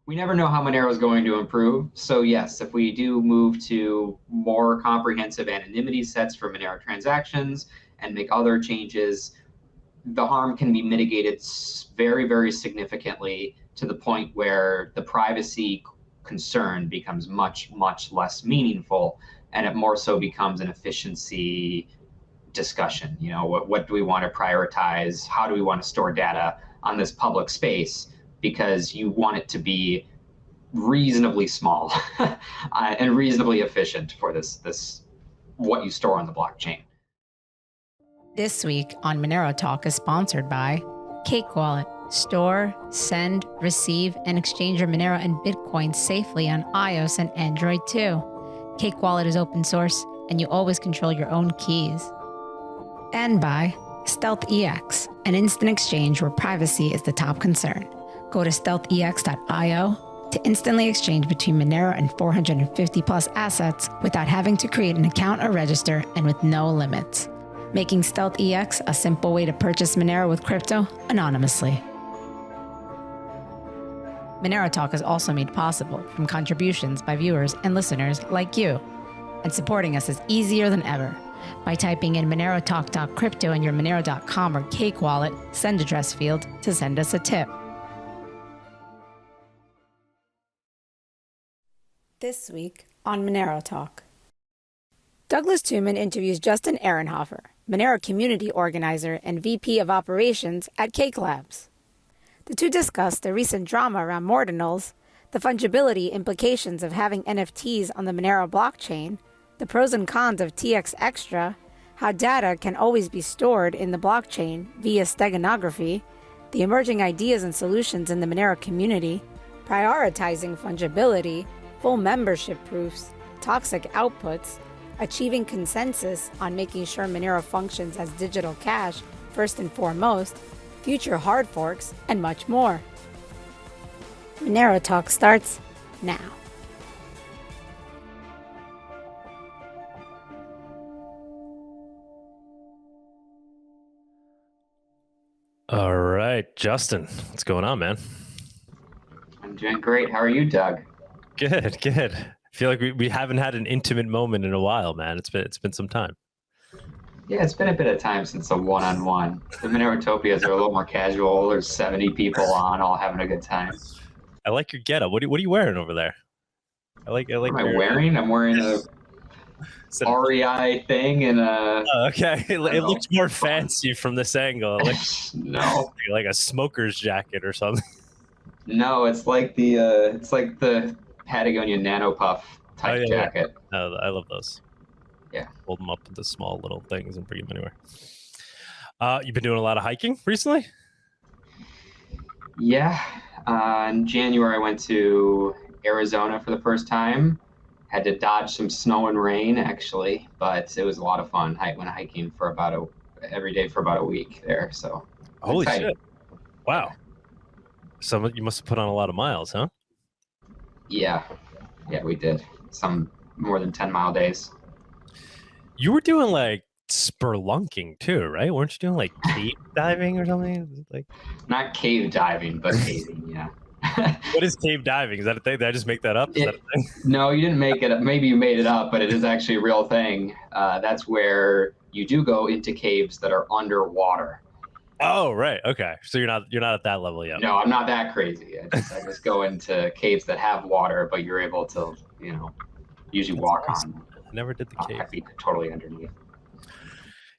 We never know how Monero is going to improve. So yes, if we do move to more comprehensive anonymity sets for Monero transactions and make other changes, the harm can be mitigated very, very significantly to the point where the privacy concern becomes much, much less meaningful, and it more so becomes an efficiency discussion. What do we want to prioritize? How do we want to store data on this public space? Because you want it to be reasonably small and reasonably efficient for this what you store on the blockchain. This week on Monero Talk is sponsored by Cake Wallet. Store, send, receive, and exchange your Monero and Bitcoin safely on iOS and Android too. Cake Wallet is open source, and you always control your own keys. And by StealthEX, an instant exchange where privacy is the top concern. Go to stealthex.io to instantly exchange between Monero and 450 plus assets without having to create an account or register, and with no limits, making StealthEX a simple way to purchase Monero with crypto anonymously. Monero Talk is also made possible from contributions by viewers and listeners like you, and supporting us is easier than ever. By typing in monerotalk.crypto in your monero.com or Cake Wallet send address field to send us a tip. This week on Monero Talk, Douglas Tuman interviews Justin Ehrenhofer, Monero community organizer and VP of operations at Cake Labs. The two discuss the recent drama around Mordinals, the fungibility implications of having NFTs on the Monero blockchain, the pros and cons of TX Extra, how data can always be stored in the blockchain via steganography, the emerging ideas and solutions in the Monero community, prioritizing fungibility, full membership proofs, toxic outputs, achieving consensus on making sure Monero functions as digital cash first and foremost, future hard forks, and much more. Monero Talk starts now. All right, Justin, what's going on, man? I'm doing great. How are you, Doug? Good, good. I feel like we haven't had an intimate moment in a while, man. It's been some time. Yeah, it's been a bit of time since a one-on-one. The Monerotopias are a little more casual. There's 70 people on, all having a good time. I like your getup. What are you wearing over there? I like. What am I wearing? I'm wearing a REI thing and a. Oh, okay, it looks more fancy from this angle. Like, no, like a smoker's jacket or something. No, it's like the Patagonia Nano Puff type jacket. Yeah. Oh, I love those. Yeah, hold them up into small little things and bring them anywhere. You've been doing a lot of hiking recently? Yeah, in January I went to Arizona for the first time. Had to dodge some snow and rain actually, but it was a lot of fun. I went hiking for every day for about a week there. So holy shit! Wow. So you must have put on a lot of miles, huh? Yeah, we did. Some more than 10-mile days. You were doing like spelunking too, right? Weren't you doing like cave diving or something? Like not cave diving, but caving, yeah. What is cave diving? Is that a thing? Did I just make that up? Is that a thing? No, you didn't make it up. Maybe you made it up, but it is actually a real thing. That's where you do go into caves that are underwater. Oh, right. Okay. So you're not at that level yet. No, I'm not that crazy. I just go into caves that have water, but you're able to, usually walk on. I never did the cave. My feet totally underneath.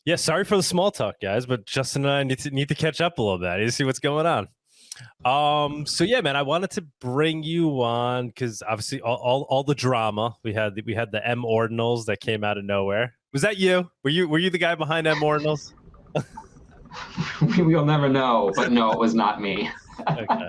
Yeah, sorry for the small talk, guys, but Justin and I need to catch up a little bit. I need to see what's going on. So yeah, man, I wanted to bring you on because obviously all the drama we had the M Ordinals that came out of nowhere. Was that you? Were you the guy behind M Ordinals? We'll never know, but no, it was not me. Okay.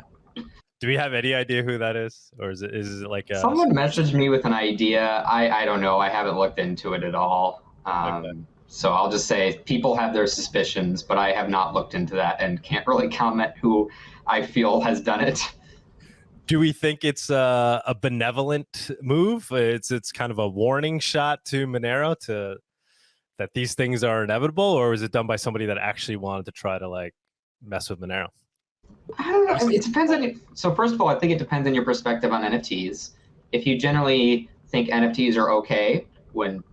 Do we have any idea who that is, or is it like someone messaged me with an idea? I don't know. I haven't looked into it at all. Okay. So I'll just say people have their suspicions, but I have not looked into that and can't really comment who I feel has done it. Do we think it's a benevolent move? It's kind of a warning shot to Monero that these things are inevitable, or is it done by somebody that actually wanted to try to like mess with Monero? I don't know. I mean, it depends on. So first of all, I think it depends on your perspective on NFTs. If you generally think NFTs are okay when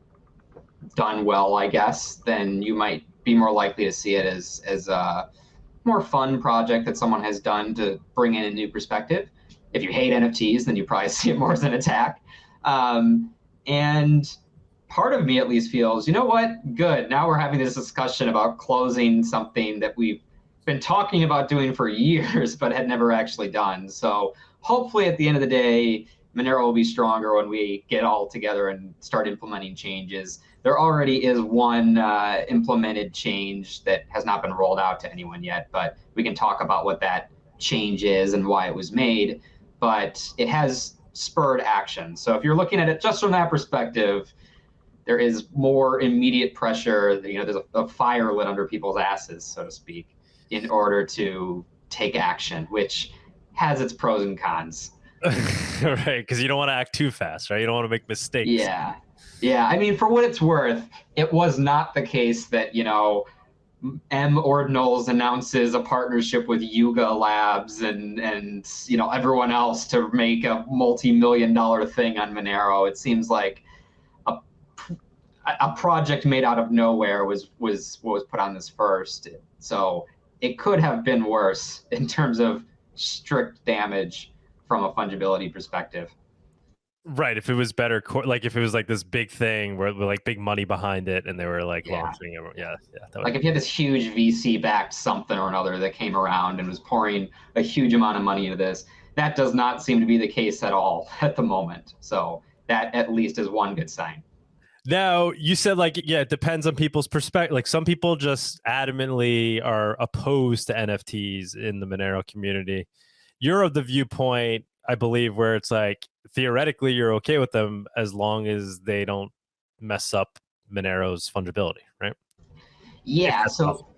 done well, I guess, then you might be more likely to see it as a more fun project that someone has done to bring in a new perspective. If you hate NFTs, then you probably see it more as an attack. And part of me at least feels, you know what? Good. Now we're having this discussion about closing something that we've been talking about doing for years, but had never actually done. So hopefully at the end of the day, Monero will be stronger when we get all together and start implementing changes. There already is one implemented change that has not been rolled out to anyone yet, but we can talk about what that change is and why it was made. But it has spurred action. So if you're looking at it just from that perspective, there is more immediate pressure. There's a fire lit under people's asses, so to speak, in order to take action, which has its pros and cons. Right, because you don't want to act too fast, right? You don't want to make mistakes. Yeah. I mean, for what it's worth, it was not the case that, Ordinals announces a partnership with Yuga Labs and everyone else to make a multi-million-dollar thing on Monero. It seems like a project made out of nowhere was what was put on this first. So it could have been worse in terms of strict damage from a fungibility perspective. Right. If it was better, like if it was like this big thing where like big money behind it and they were like launching it. Yeah. Like if you had this huge VC backed something or another that came around and was pouring a huge amount of money into this, that does not seem to be the case at all at the moment. So that at least is one good sign. Now, you said it depends on people's perspective. Like some people just adamantly are opposed to NFTs in the Monero community. You're of the viewpoint, I believe, where it's like theoretically you're okay with them as long as they don't mess up Monero's fungibility, right? Yeah. So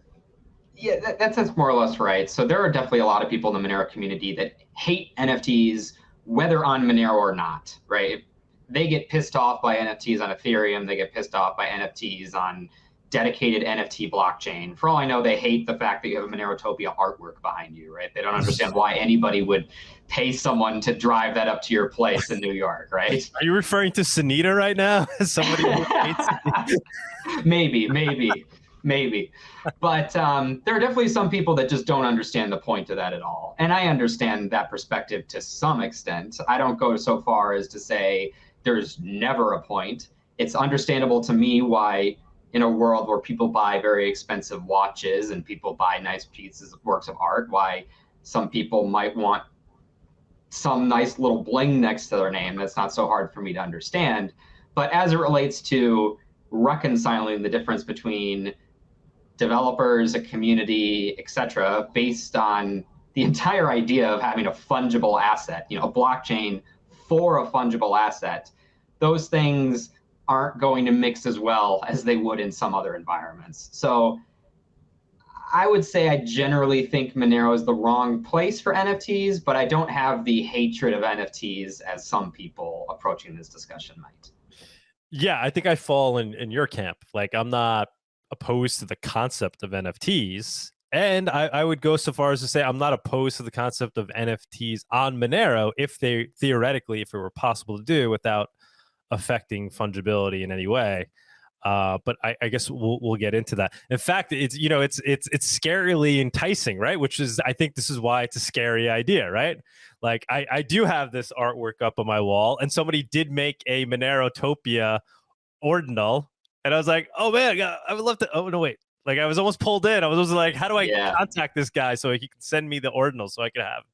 that's more or less right. So there are definitely a lot of people in the Monero community that hate NFTs, whether on Monero or not, right? They get pissed off by NFTs on Ethereum. They get pissed off by NFTs on dedicated NFT blockchain. For all I know, they hate the fact that you have a Monerotopia artwork behind you, right? They don't understand why anybody would pay someone to drive that up to your place in New York, right? Are you referring to Sunita right now? Somebody who hates Maybe. But there are definitely some people that just don't understand the point of that at all. And I understand that perspective to some extent. I don't go so far as to say there's never a point. It's understandable to me why in a world where people buy very expensive watches and people buy nice pieces of works of art, why some people might want some nice little bling next to their name. That's not so hard for me to understand. But as it relates to reconciling the difference between developers, a community, etc., based on the entire idea of having a fungible asset, a blockchain for a fungible asset, those things aren't going to mix as well as they would in some other environments. So I would say I generally think Monero is the wrong place for NFTs, but I don't have the hatred of NFTs as some people approaching this discussion might. Yeah, I think I fall in your camp. Like I'm not opposed to the concept of NFTs. And I would go so far as to say I'm not opposed to the concept of NFTs on Monero if they theoretically, if it were possible to do without affecting fungibility in any way. But I guess we'll get into that. In fact, it's scarily enticing, right? Which is, I think this is why it's a scary idea, right? Like I do have this artwork up on my wall, and somebody did make a Monerotopia ordinal, and I was like, oh man, I would love to. Oh no, wait. Like I was almost pulled in. I was like, how do I contact this guy so he can send me the ordinal so I can have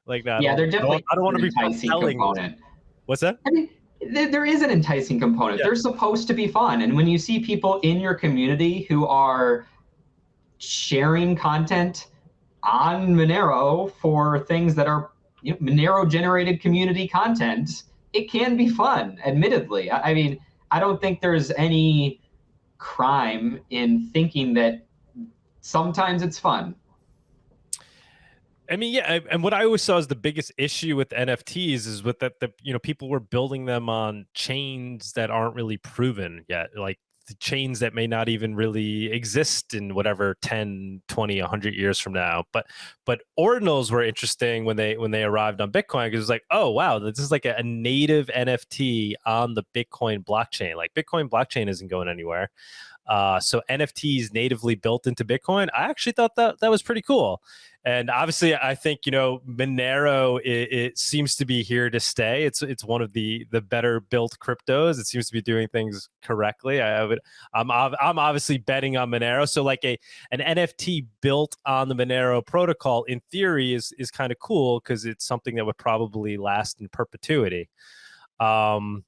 like that? Yeah, they're definitely. I don't want to be selling. What's that? I mean, there is an enticing component. They're supposed to be fun. And when you see people in your community who are sharing content on Monero for things that are Monero-generated community content, it can be fun, admittedly. I mean, I don't think there's any crime in thinking that sometimes it's fun. I mean, yeah, and what I always saw as the biggest issue with NFTs is with that people were building them on chains that aren't really proven yet, like the chains that may not even really exist in whatever 10, 20, 100 years from now. But ordinals were interesting when they arrived on Bitcoin, because it was like, oh wow, this is like a native NFT on the Bitcoin blockchain. Like Bitcoin blockchain isn't going anywhere. So NFTs natively built into Bitcoin, I actually thought that was pretty cool. And obviously, I think, Monero, it seems to be here to stay. It's one of the better built cryptos. It seems to be doing things correctly. I'm obviously betting on Monero. So like an NFT built on the Monero protocol, in theory, is kind of cool, because it's something that would probably last in perpetuity. So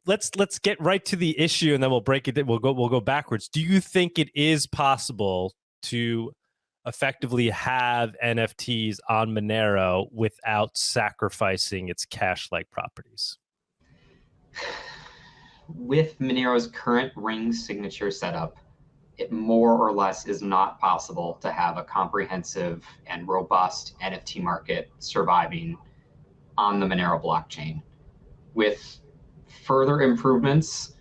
let's get right to the issue, and then we'll break it. We'll go backwards. Do you think it is possible to effectively have NFTs on Monero without sacrificing its cash-like properties? With Monero's current ring signature setup, it more or less is not possible to have a comprehensive and robust NFT market surviving on the Monero blockchain. With further improvements,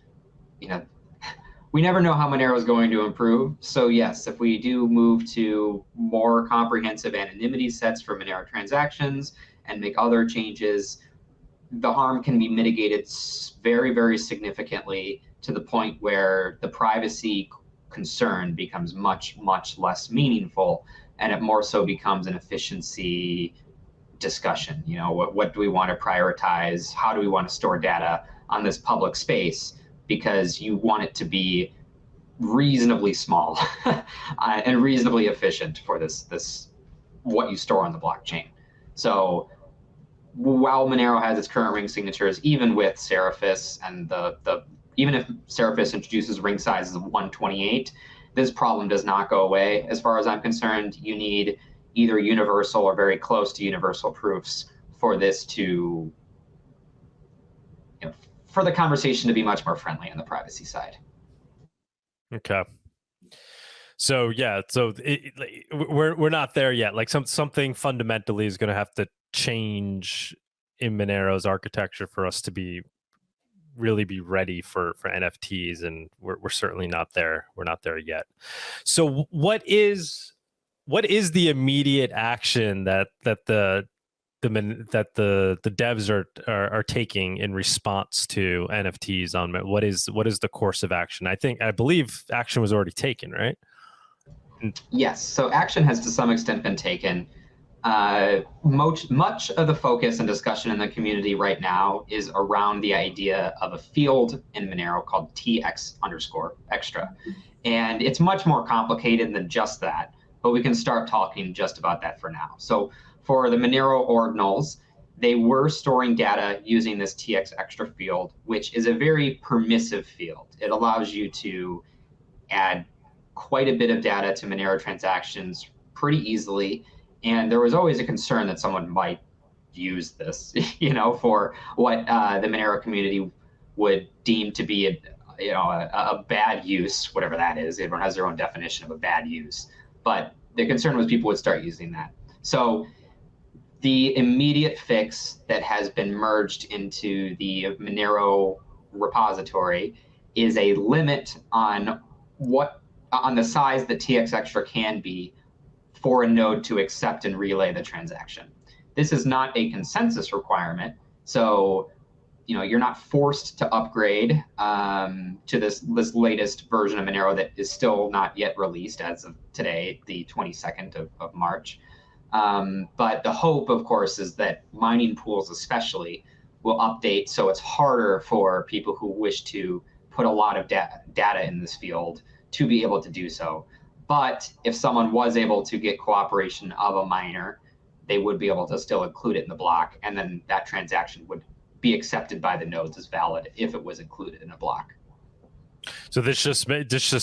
we never know how Monero is going to improve. So yes, if we do move to more comprehensive anonymity sets for Monero transactions and make other changes, the harm can be mitigated very, very significantly, to the point where the privacy concern becomes much, much less meaningful, and it more so becomes an efficiency discussion. What do we want to prioritize? How do we want to store data on this public space? Because you want it to be reasonably small and reasonably efficient for this what you store on the blockchain. So while Monero has its current ring signatures, even with Seraphis and even if Seraphis introduces ring sizes of 128, this problem does not go away. As far as I'm concerned, you need either universal or very close to universal proofs for this to, for the conversation to be much more friendly on the privacy side. Okay. So yeah, we're not there yet. Like something fundamentally is going to have to change in Monero's architecture for us to really be ready for NFTs, and we're certainly not there. We're not there yet. So what is the immediate action that the devs are taking in response to NFTs on what is the course of action? I believe action was already taken, right? Yes, so action has to some extent been taken. Much of the focus and discussion in the community right now is around the idea of a field in Monero called TX_extra. And it's much more complicated than just that, but we can start talking just about that for now. So for the Monero Ordinals, they were storing data using this TX_extra field, which is a very permissive field. It allows you to add quite a bit of data to Monero transactions pretty easily. And there was always a concern that someone might use this, for what the Monero community would deem to be a bad use, whatever that is. Everyone has their own definition of a bad use. But the concern was people would start using that. So the immediate fix that has been merged into the Monero repository is a limit on the size that TX_extra can be for a node to accept and relay the transaction. This is not a consensus requirement, so you're not forced to upgrade to this latest version of Monero that is still not yet released as of today, the 22nd of March. But the hope, of course, is that mining pools especially will update, so it's harder for people who wish to put a lot of data in this field to be able to do so. But if someone was able to get cooperation of a miner, they would be able to still include it in the block, and then that transaction would be accepted by the nodes as valid if it was included in a block. So this just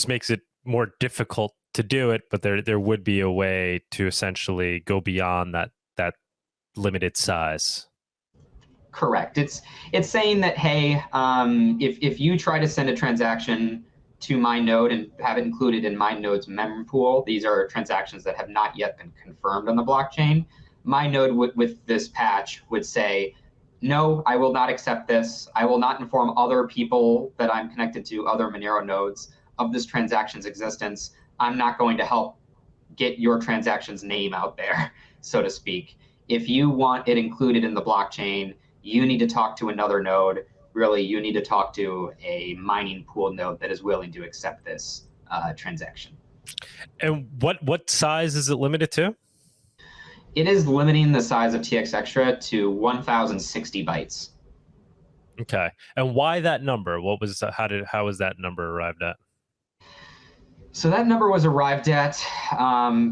makes it more difficult to do it, but there would be a way to essentially go beyond that limited size. Correct. It's saying that, hey, if you try to send a transaction to my node and have it included in my node's mempool, these are transactions that have not yet been confirmed on the blockchain. My node with this patch would say, no, I will not accept this. I will not inform other people that I'm connected to, other Monero nodes, of this transaction's existence. I'm not going to help get your transaction's name out there, so to speak. If you want it included in the blockchain, you need to talk to another node. Really, you need to talk to a mining pool node that is willing to accept this transaction. And what size is it limited to? It is limiting the size of TX Extra to 1,060 bytes. Okay. And why that number? What was how was that number arrived at? So that number was arrived at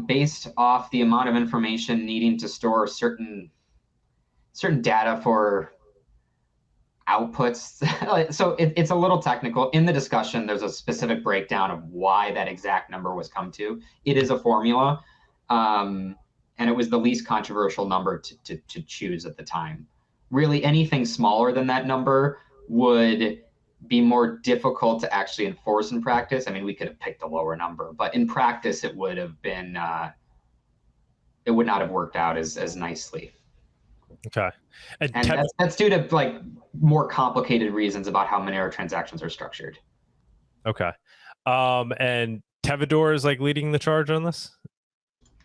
based off the amount of information needing to store certain data for outputs. So it's a little technical. In the discussion, there's a specific breakdown of why that exact number was come to. It is a formula. And it was the least controversial number to choose at the time. Really, anything smaller than that number would be more difficult to actually enforce in practice. I mean, we could have picked a lower number, but in practice, it would have been, it would not have worked out as nicely. Okay. And that's due to like more complicated reasons about how Monero transactions are structured. Okay. And Tevador is like leading the charge on this?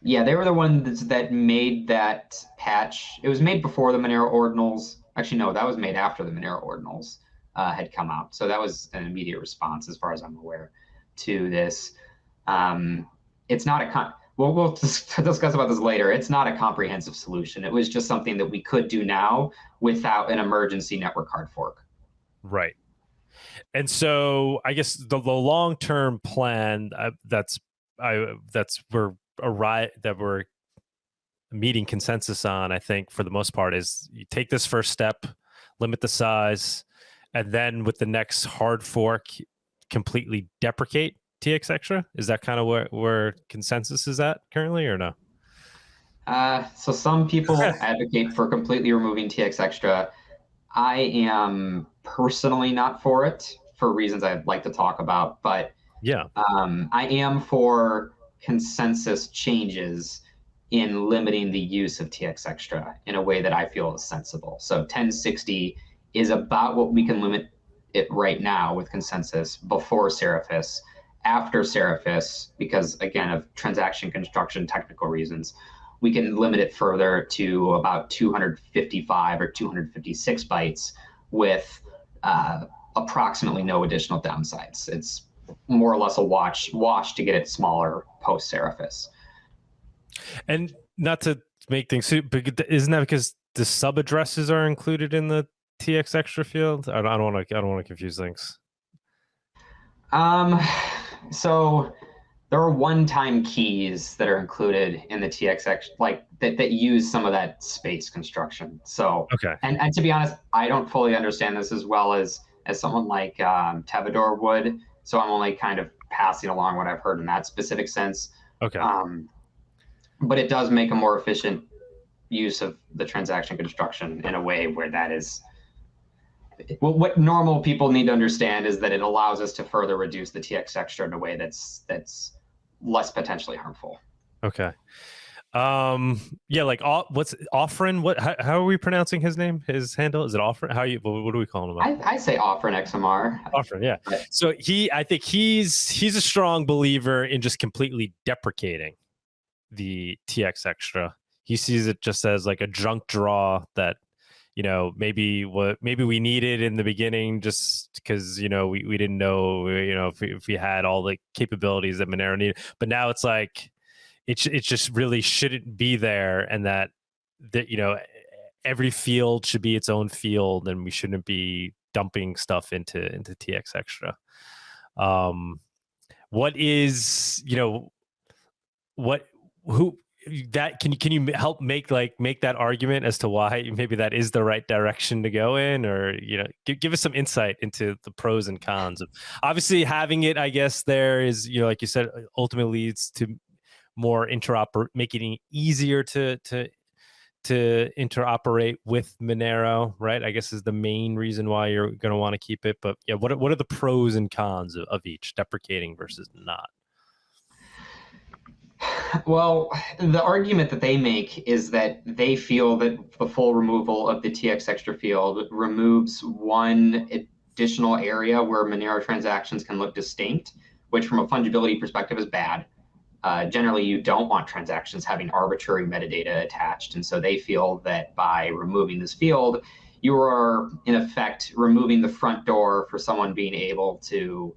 Yeah, they were the ones that made that patch. It was made before the Monero Ordinals. Actually, no, that was made after the Monero Ordinals had come out. So that was an immediate response, as far as I'm aware, to this. It's not a we'll discuss about this later. It's not a comprehensive solution. It was just something that we could do now without an emergency network hard fork. Right. And so I guess the long-term plan that we're meeting consensus on, I think, for the most part, is you take this first step, limit the size, and then with the next hard fork, completely deprecate TX Extra. Is that kind of where consensus is at currently, or no? So some people advocate for completely removing TX Extra. I am personally not for it for reasons I'd like to talk about, but yeah, I am for consensus changes in limiting the use of TX Extra in a way that I feel is sensible. So 1060 is about what we can limit it right now with consensus before Seraphis. After Seraphis, because again, of transaction construction technical reasons, we can limit it further to about 255 or 256 bytes with approximately no additional downsides. It's more or less a wash to get it smaller post Seraphis. And not to make things, but isn't that because the sub addresses are included in the TX Extra field? I don't want to confuse things. So there are one-time keys that are included in the TX Extra, like that use some of that space construction. So okay. And to be honest, I don't fully understand this as well as someone like Tevador would. So I'm only kind of passing along what I've heard in that specific sense. Okay. But it does make a more efficient use of the transaction construction in a way where that is, well, what normal people need to understand is that it allows us to further reduce the TX Extra in a way that's less potentially harmful. Okay. Yeah, like what's Offrin? How are we pronouncing his name? His handle? Is it Offrin? What do we call him? I say Offrin XMR. Offrin, yeah. But, so I think he's a strong believer in just completely deprecating the TX Extra. He sees it just as like a junk draw that, you know, maybe we needed in the beginning just because, you know, we didn't know, you know, if we had all the capabilities that Monero needed. But now it's like it just really shouldn't be there, and that you know, every field should be its own field, and we shouldn't be dumping stuff into TX Extra. What is, you know, can you help make that argument as to why maybe that is the right direction to go in, or, you know, give us some insight into the pros and cons of obviously having it. I guess there is, you know, like you said, ultimately leads to more making it easier to interoperate with Monero, right? I guess is the main reason why you're going to want to keep it. But yeah, what are the pros and cons of each, deprecating versus not? Well, the argument that they make is that they feel that the full removal of the TX extra field removes one additional area where Monero transactions can look distinct, which from a fungibility perspective is bad. Generally, you don't want transactions having arbitrary metadata attached. And so they feel that by removing this field, you are in effect removing the front door for someone being able to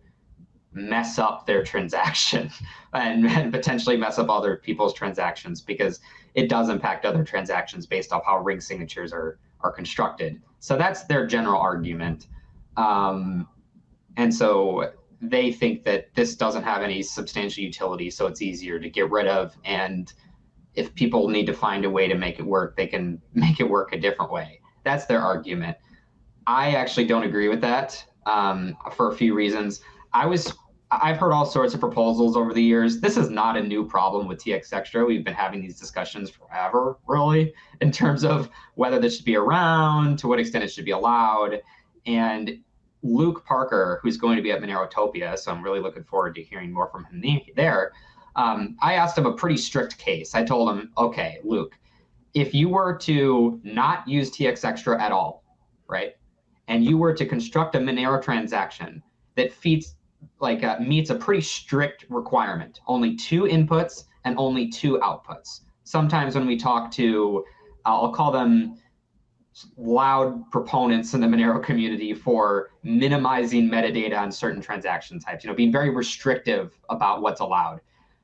mess up their transaction and potentially mess up other people's transactions, because it does impact other transactions based off how ring signatures are constructed. So that's their general argument. And so they think that this doesn't have any substantial utility, so it's easier to get rid of. And if people need to find a way to make it work, they can make it work a different way. That's their argument. I actually don't agree with that for a few reasons. I've heard all sorts of proposals over the years. This is not a new problem with TX Extra. We've been having these discussions forever, really, in terms of whether this should be around, to what extent it should be allowed. And Luke Parker, who's going to be at Monerotopia, so I'm really looking forward to hearing more from him there. I asked him a pretty strict case. I told him, okay, Luke, if you were to not use TX Extra at all, right, and you were to construct a Monero transaction that meets a pretty strict requirement, only 2 inputs and only 2 outputs. Sometimes when we talk to, I'll call them loud proponents in the Monero community for minimizing metadata on certain transaction types, being very restrictive about what's allowed.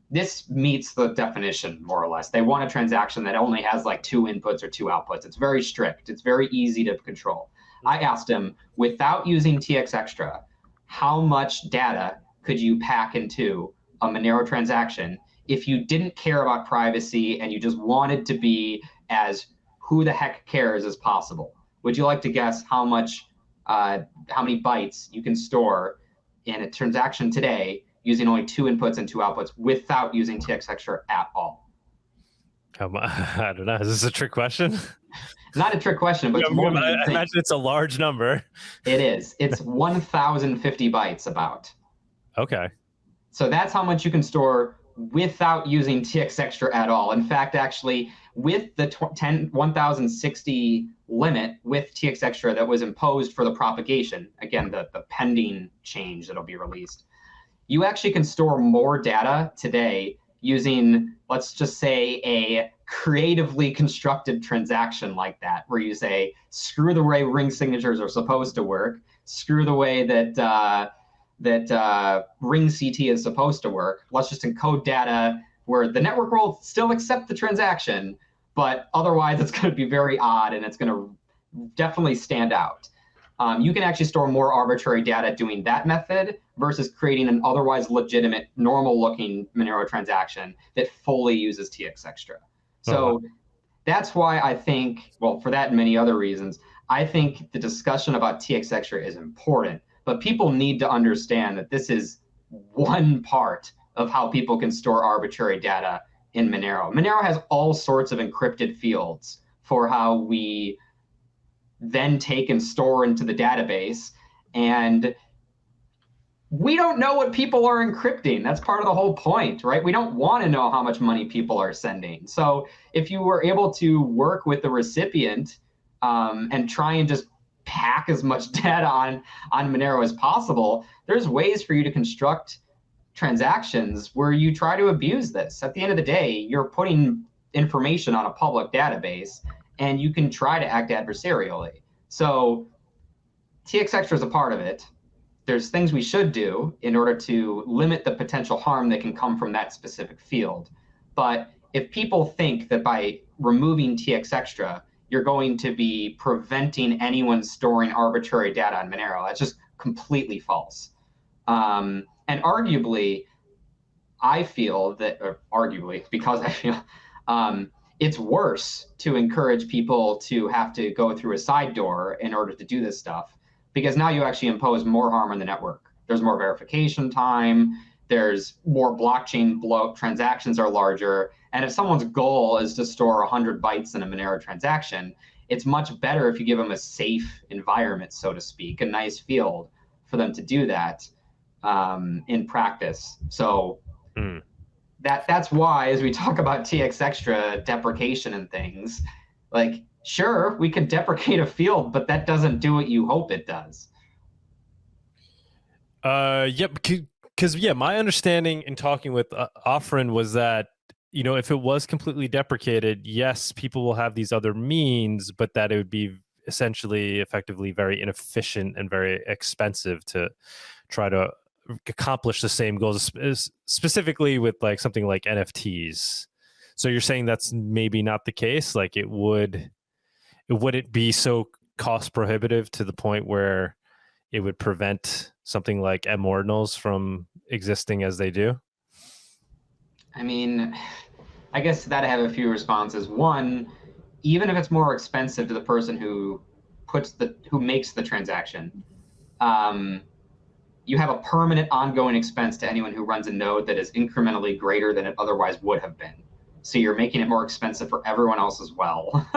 This meets the definition, more or less. They want a transaction that only has like 2 inputs or 2 outputs. It's very strict. It's very easy to control. I asked him, without using TX Extra, how much data could you pack into a Monero transaction if you didn't care about privacy and you just wanted to be as who the heck cares as possible? Would you like to guess how many bytes you can store in a transaction today using only 2 inputs and 2 outputs without using TX Extra at all? I don't know. Is this a trick question? Not a trick question, but I imagine it's a large number. It is. It's 1,050 bytes about. Okay. So that's how much you can store without using TX Extra at all. In fact, actually, with the 1,060 limit with TX Extra that was imposed for the propagation, again, the pending change that'll be released, you actually can store more data today using, let's just say, a creatively constructed transaction like that, where you say, screw the way ring signatures are supposed to work, screw the way that ring CT is supposed to work. Let's just encode data where the network will still accept the transaction, but otherwise it's going to be very odd and it's going to definitely stand out. You can actually store more arbitrary data doing that method versus creating an otherwise legitimate, normal-looking Monero transaction that fully uses TX Extra. So that's why I think, well, for that and many other reasons, I think the discussion about TX Extra is important. But people need to understand that this is one part of how people can store arbitrary data in Monero. Monero has all sorts of encrypted fields for how we then take and store into the database. And we don't know what people are encrypting. That's part of the whole point, right? We don't want to know how much money people are sending. So if you were able to work with the recipient and try and just pack as much data on Monero as possible, there's ways for you to construct transactions where you try to abuse this. At the end of the day, you're putting information on a public database, and you can try to act adversarially. So TX Extra is a part of it. There's things we should do in order to limit the potential harm that can come from that specific field. But if people think that by removing TX Extra, you're going to be preventing anyone storing arbitrary data on Monero, that's just completely false. And arguably, I feel that, or arguably, because I feel it's worse to encourage people to have to go through a side door in order to do this stuff, because now you actually impose more harm on the network. There's more verification time, there's more blockchain bloat, transactions are larger, and if someone's goal is to store 100 bytes in a Monero transaction, it's much better if you give them a safe environment, so to speak, a nice field for them to do that in practice. So that's why, as we talk about TX extra deprecation and things, like, sure, we could deprecate a field, but that doesn't do what you hope it does. Yep. Because yeah, my understanding in talking with Offrin was that, you know, if it was completely deprecated, yes, people will have these other means, but that it would be essentially effectively very inefficient and very expensive to try to accomplish the same goals, specifically with like something like NFTs. So you're saying that's maybe not the case? Like would it be so cost prohibitive to the point where it would prevent something like Ordinals from existing as they do? I mean, I guess to that I have a few responses. One, even if it's more expensive to the person who makes the transaction, you have a permanent ongoing expense to anyone who runs a node that is incrementally greater than it otherwise would have been. So you're making it more expensive for everyone else as well.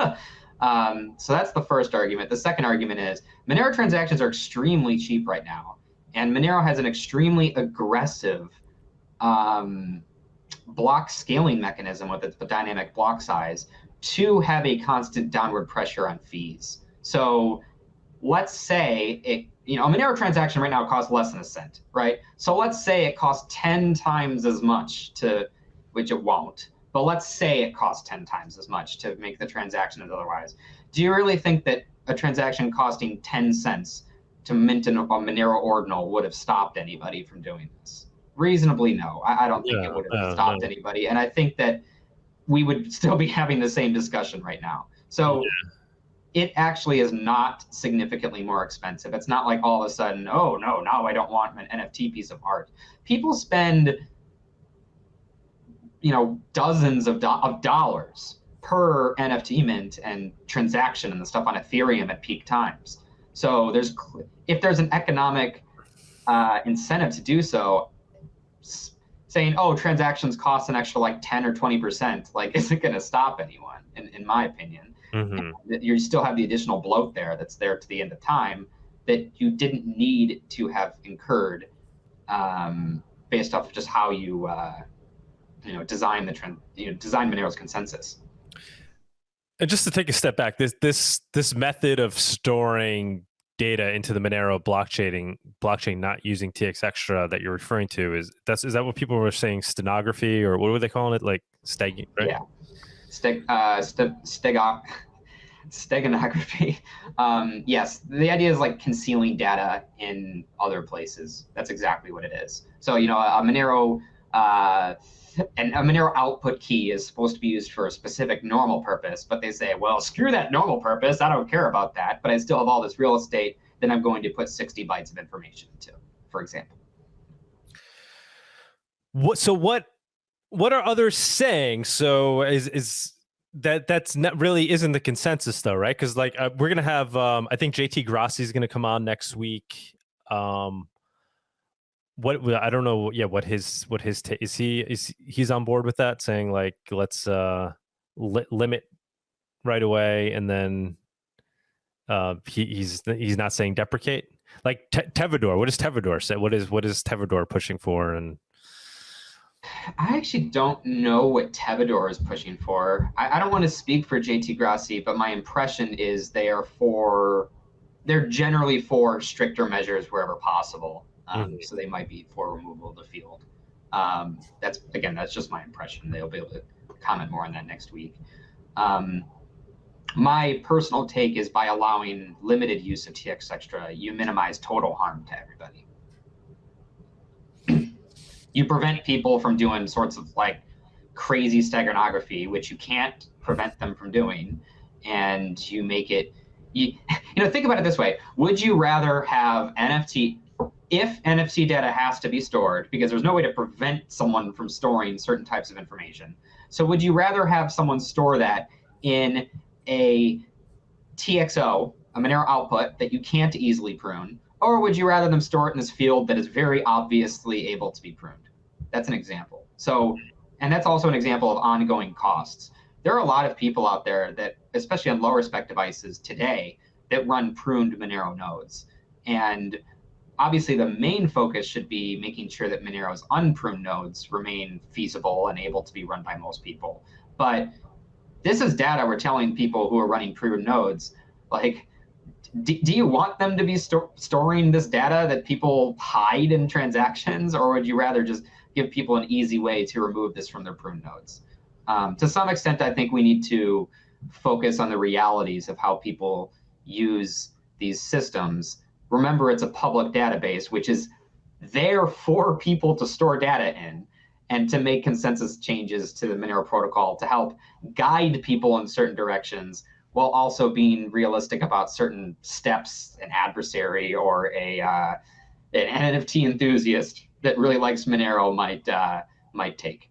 So that's the first argument. The second argument is Monero transactions are extremely cheap right now. And Monero has an extremely aggressive block scaling mechanism with its dynamic block size to have a constant downward pressure on fees. So let's say a Monero transaction right now costs less than a cent, right? So let's say it costs 10 times as much which it won't, but let's say it costs 10 times as much to make the transaction as otherwise. Do you really think that a transaction costing 10 cents to mint a Monero ordinal would have stopped anybody from doing this? Reasonably, no. I don't think it would have stopped anybody. And I think that we would still be having the same discussion right now. So it actually is not significantly more expensive. It's not like all of a sudden, oh, no, now I don't want an NFT piece of art. People spend dozens of dollars per NFT mint and transaction and the stuff on Ethereum at peak times. So if there's an economic incentive to do so, saying, oh, transactions cost an extra like 10 or 20%, like isn't going to stop anyone, in my opinion. Mm-hmm. You still have the additional bloat there that's there to the end of time that you didn't need to have incurred based off just how you design design Monero's consensus. And just to take a step back, this method of storing data into the Monero blockchain not using TX extra that you're referring to, is that what people were saying, steganography, or what were they calling it, like right? Yeah, steganography. Yes, the idea is like concealing data in other places. That's exactly what it is. So a Monero and a Monero output key is supposed to be used for a specific normal purpose, but they say, well, screw that normal purpose. I don't care about that, but I still have all this real estate that I'm going to put 60 bytes of information into, for example. What are others saying? So is that's not really isn't the consensus though, right? Because like we're gonna have I think JT Grassi is gonna come on next week. What I don't know. Yeah, what his is he's on board with that, saying like let's limit right away, and then he's not saying deprecate. Like Tevador, what does Tevador say? What is Tevador pushing for? And I actually don't know what Tevador is pushing for. I don't want to speak for JT Grassi, but my impression is they're generally for stricter measures wherever possible. So they might be for removal of the field. That's just my impression. They'll be able to comment more on that next week. My personal take is by allowing limited use of TX extra, you minimize total harm to everybody. You prevent people from doing sorts of like crazy steganography, which you can't prevent them from doing, and you make it. Think about it this way: would you rather have NFT? If NFT data has to be stored, because there's no way to prevent someone from storing certain types of information, so would you rather have someone store that in a TXO, a Monero output that you can't easily prune, or would you rather them store it in this field that is very obviously able to be pruned? That's an example. So, and that's also an example of ongoing costs. There are a lot of people out there that, especially on lower spec devices today, that run pruned Monero nodes. And obviously the main focus should be making sure that Monero's unpruned nodes remain feasible and able to be run by most people. But this is data we're telling people who are running pruned nodes, like, do you want them to be storing this data that people hide in transactions, or would you rather just give people an easy way to remove this from their pruned nodes? To some extent, I think we need to focus on the realities of how people use these systems. Remember, it's a public database, which is there for people to store data in and to make consensus changes to the Monero protocol to help guide people in certain directions, while also being realistic about certain steps an adversary or an NFT enthusiast that really likes Monero might take.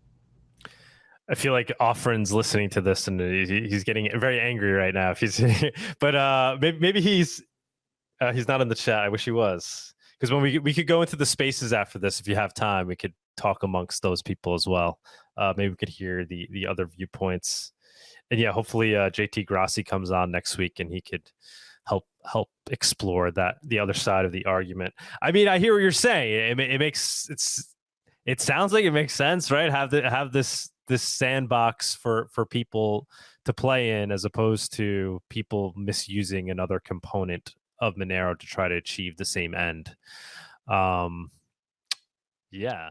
I feel like Offren's listening to this and he's getting very angry right now. If he's, but maybe he's not in the chat. I wish he was, because when we could go into the spaces after this, if you have time, we could talk amongst those people as well. Maybe we could hear the other viewpoints. And yeah, hopefully JT Grassi comes on next week and he could help explore the other side of the argument. I mean, I hear what you're saying. It sounds like it makes sense, right? Have this sandbox for people to play in, as opposed to people misusing another component of Monero to try to achieve the same end. Yeah.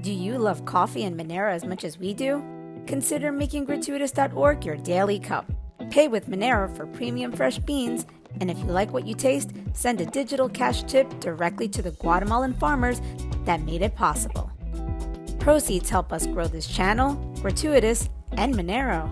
Do you love coffee and Monero as much as we do? Consider making gratuitous.org your daily cup. Pay with Monero for premium fresh beans, and if you like what you taste, send a digital cash tip directly to the Guatemalan farmers that made it possible. Proceeds help us grow this channel, Gratuitous, and Monero.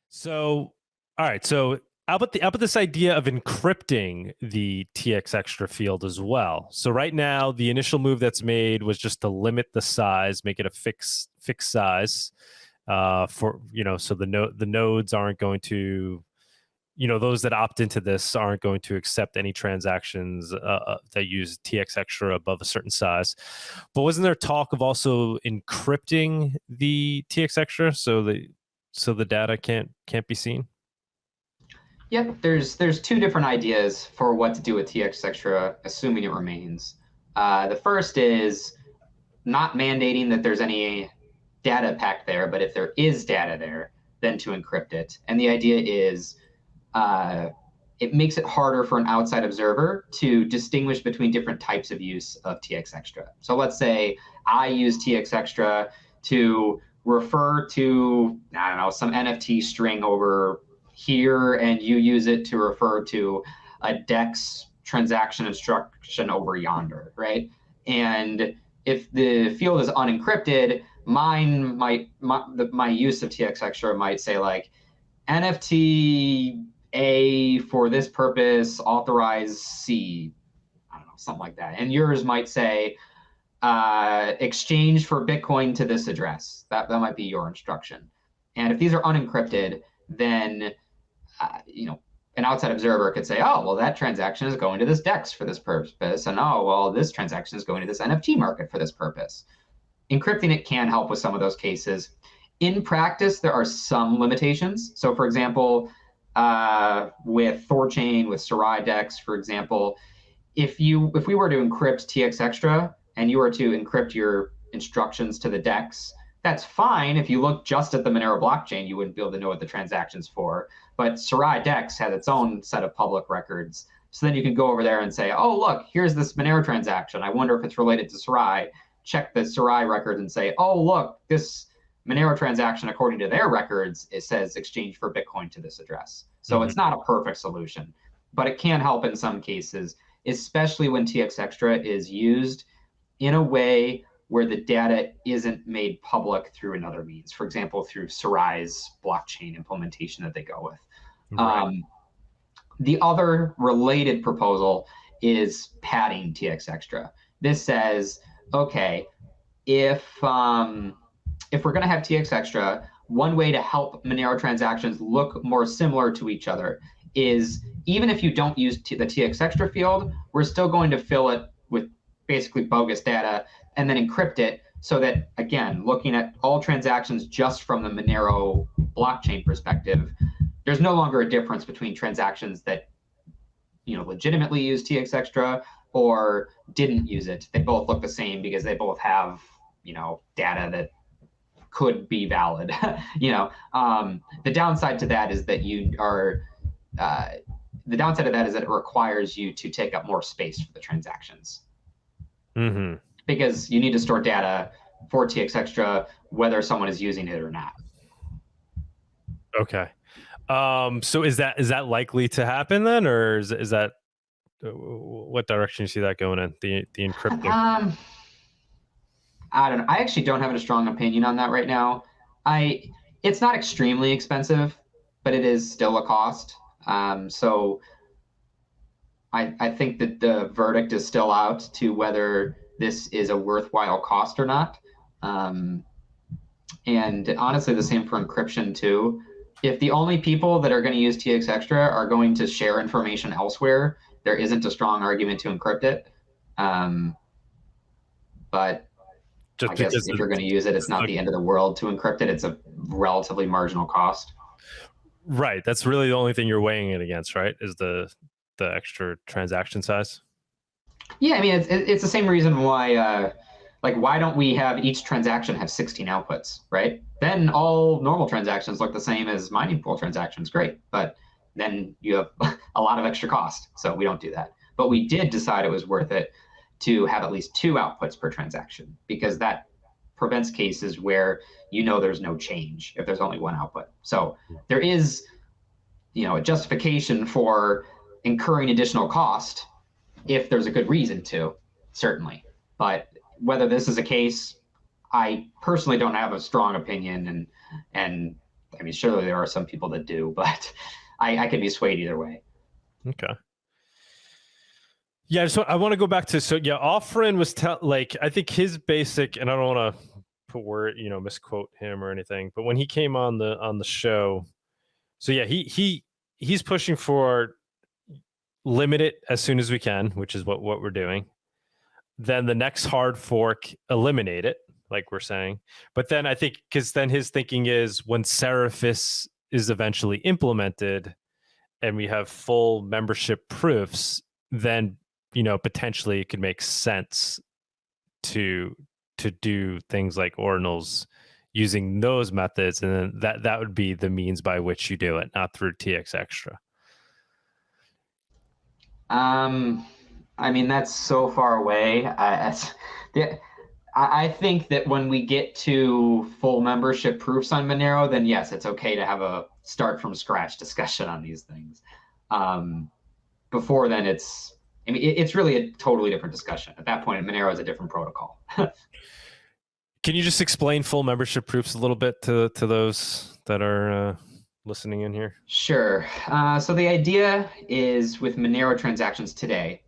So, all right. So, how about this idea of encrypting the TX extra field as well? So right now, the initial move that's made was just to limit the size, make it a fixed size, for so the nodes aren't going to, those that opt into this aren't going to accept any transactions that use TX extra above a certain size. But wasn't there talk of also encrypting the TX extra so the data can't be seen? Yep, there's two different ideas for what to do with TX extra, assuming it remains. The first is not mandating that there's any data packed there, but if there is data there, then to encrypt it. And the idea is it makes it harder for an outside observer to distinguish between different types of use of TX extra. So let's say I use TX extra to refer to, I don't know, some NFT string over here, and you use it to refer to a DEX transaction instruction over yonder, right? And if the field is unencrypted, my use of TX extra might say like NFT A for this purpose, authorize C, I don't know, something like that. And yours might say exchange for Bitcoin to this address. That might be your instruction. And if these are unencrypted, then an outside observer could say, oh, well, that transaction is going to this DEX for this purpose, and oh, well, this transaction is going to this NFT market for this purpose. Encrypting it can help with some of those cases. In practice, there are some limitations. So, for example, with Thorchain, with Sarai DEX, for example, if we were to encrypt TX extra and you were to encrypt your instructions to the DEX, that's fine. If you look just at the Monero blockchain, you wouldn't be able to know what the transaction's for. But Sarai DEX has its own set of public records. So then you can go over there and say, oh, look, here's this Monero transaction. I wonder if it's related to Sarai. Check the Sarai records and say, oh, look, this Monero transaction, according to their records, it says exchange for Bitcoin to this address. So It's not a perfect solution, but it can help in some cases, especially when TX extra is used in a way where the data isn't made public through another means. For example, through Sarai's blockchain implementation that they go with. Right. The other related proposal is padding TX extra. This says, okay, if we're going to have TX extra, one way to help Monero transactions look more similar to each other is, even if you don't use the TX extra field, we're still going to fill it with basically bogus data and then encrypt it so that, again, looking at all transactions just from the Monero blockchain perspective, there's no longer a difference between transactions that legitimately use TX Extra or didn't use it. They both look the same because they both have data that could be valid. The downside to that is that it requires you to take up more space for the transactions. Mm-hmm. Because you need to store data for TX Extra whether someone is using it or not. Okay. So is that likely to happen then, or is that what direction you see that going in, the encrypting? I don't know. I actually don't have a strong opinion on that right now. It's not extremely expensive, but it is still a cost. So I think that the verdict is still out to whether this is a worthwhile cost or not. And honestly, the same for encryption too. If the only people that are going to use TX Extra are going to share information elsewhere, there isn't a strong argument to encrypt it. But I guess if you're going to use it, it's not the end of the world to encrypt it. It's a relatively marginal cost. Right. That's really the only thing you're weighing it against, right? Is the extra transaction size? Yeah, I mean, it's the same reason why, why don't we have each transaction have 16 outputs, right? Then all normal transactions look the same as mining pool transactions. Great. But then you have a lot of extra cost. So we don't do that. But we did decide it was worth it to have at least 2 outputs per transaction, because that prevents cases where there's no change if there's only 1 output. So there is a justification for incurring additional cost if there's a good reason to, certainly. But whether this is a case, I personally don't have a strong opinion, and I mean, surely there are some people that do, but I could be swayed either way. Okay. Yeah, I want to go back to, Offrin was I think his basic, and I don't want to put word, misquote him or anything, but when he came on the show, so yeah, he's pushing for limit it as soon as we can, which is what we're doing. Then the next hard fork, eliminate it, like we're saying. But then I think, because then his thinking is when Seraphis is eventually implemented and we have full membership proofs, then potentially it could make sense to do things like Ordinals using those methods, and then that would be the means by which you do it, not through TX Extra. I mean, that's so far away. I think that when we get to full membership proofs on Monero, then yes, it's okay to have a start from scratch discussion on these things. Before then, it's really a totally different discussion. At that point, Monero is a different protocol. Can you just explain full membership proofs a little bit to those that are listening in here? Sure. So the idea is, with Monero transactions today,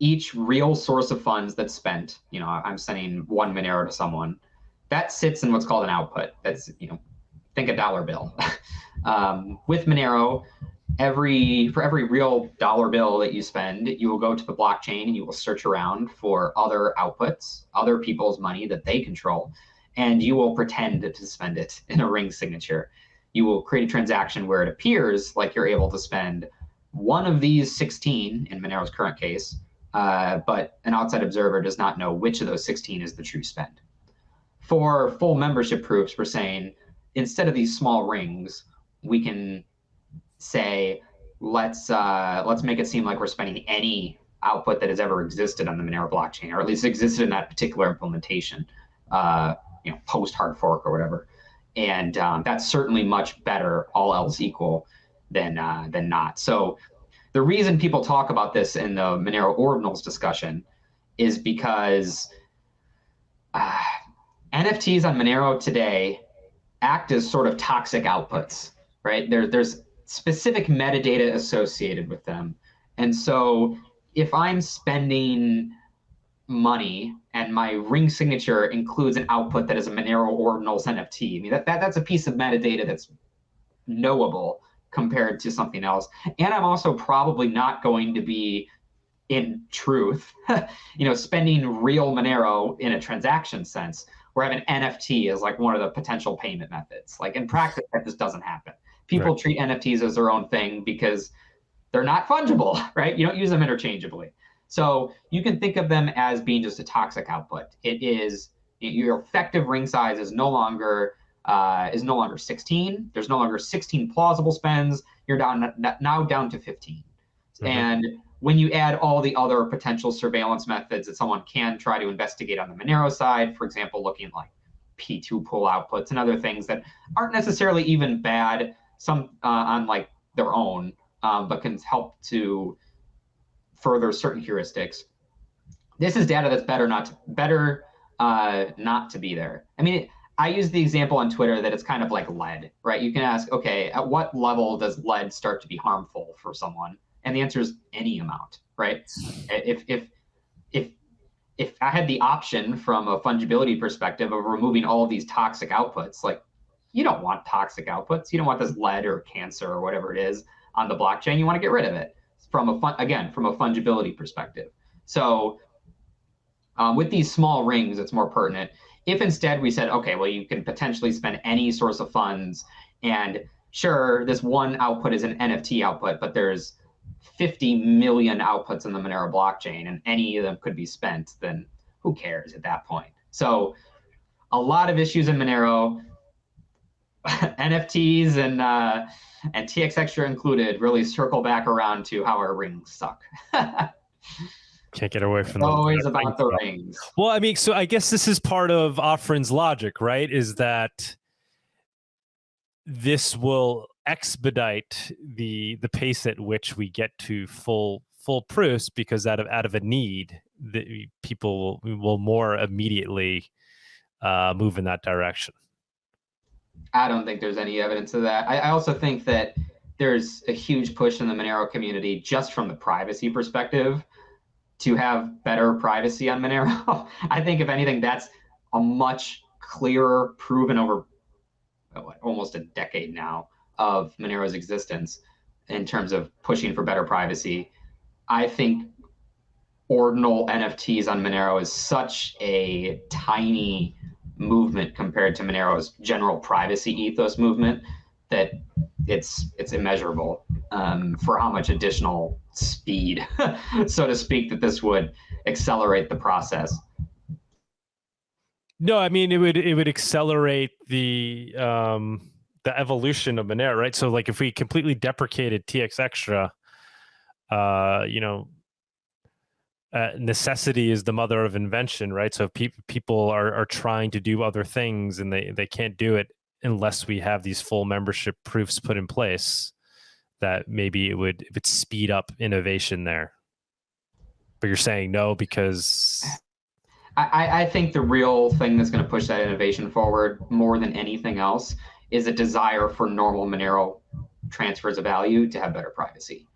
each real source of funds that's spent, I'm sending 1 Monero to someone, that sits in what's called an output. That's, think a dollar bill. With Monero, for every real dollar bill that you spend, you will go to the blockchain and you will search around for other outputs, other people's money that they control, and you will pretend to spend it in a ring signature. You will create a transaction where it appears like you're able to spend one of these 16, in Monero's current case, but an outside observer does not know which of those 16 is the true spend. For full membership proofs, we're saying, instead of these small rings, we can say, let's make it seem like we're spending any output that has ever existed on the Monero blockchain, or at least existed in that particular implementation, post hard fork or whatever. And that's certainly much better, all else equal, than not. So the reason people talk about this in the Monero Ordinals discussion is because NFTs on Monero today act as sort of toxic outputs, right? There's specific metadata associated with them. And so if I'm spending money and my ring signature includes an output that is a Monero Ordinals NFT, I mean, that's a piece of metadata that's knowable compared to something else. And I'm also probably not going to be in truth, spending real Monero in a transaction sense, where having NFT is like one of the potential payment methods. Like in practice, that just doesn't happen. People treat NFTs as their own thing because they're not fungible, right? You don't use them interchangeably. So you can think of them as being just a toxic output. It is, your effective ring size is no longer 16. There's no longer 16 plausible spends. You're now down to 15. Mm-hmm. And when you add all the other potential surveillance methods that someone can try to investigate on the Monero side, for example, looking like P2 pull outputs and other things that aren't necessarily even bad, some on like their own, but can help to further certain heuristics. This is data that's better not to be there. I mean, I use the example on Twitter that it's kind of like lead, right? You can ask, okay, at what level does lead start to be harmful for someone? And the answer is any amount, right? If I had the option from a fungibility perspective of removing all of these toxic outputs, like you don't want toxic outputs. You don't want this lead or cancer or whatever it is on the blockchain. You want to get rid of it from a fungibility perspective. So with these small rings, it's more pertinent. If instead we said, okay, well, you can potentially spend any source of funds, and sure, this one output is an NFT output, but there's 50 million outputs in the Monero blockchain, and any of them could be spent, then who cares at that point? So a lot of issues in Monero, NFTs and TX Extra included, really circle back around to how our rings suck. Can't get away from it's always about the rings. Well, I mean, so I guess this is part of Offrin's logic, right? Is that this will expedite the pace at which we get to full proofs, because out of a need, the people will more immediately move in that direction. I don't think there's any evidence of that. I also think that there's a huge push in the Monero community just from the privacy perspective to have better privacy on Monero. I think if anything, that's a much clearer, proven over almost a decade now of Monero's existence in terms of pushing for better privacy. I think ordinal NFTs on Monero is such a tiny movement compared to Monero's general privacy ethos movement that it's immeasurable for how much additional speed, so to speak, that this would accelerate the process. No, I mean, it would accelerate the evolution of Monero, right? So like if we completely deprecated TX Extra, necessity is the mother of invention, right? So if people are trying to do other things and they can't do it unless we have these full membership proofs put in place, that maybe it would speed up innovation there. But you're saying no, because I think the real thing that's going to push that innovation forward more than anything else is a desire for normal Monero transfers of value to have better privacy.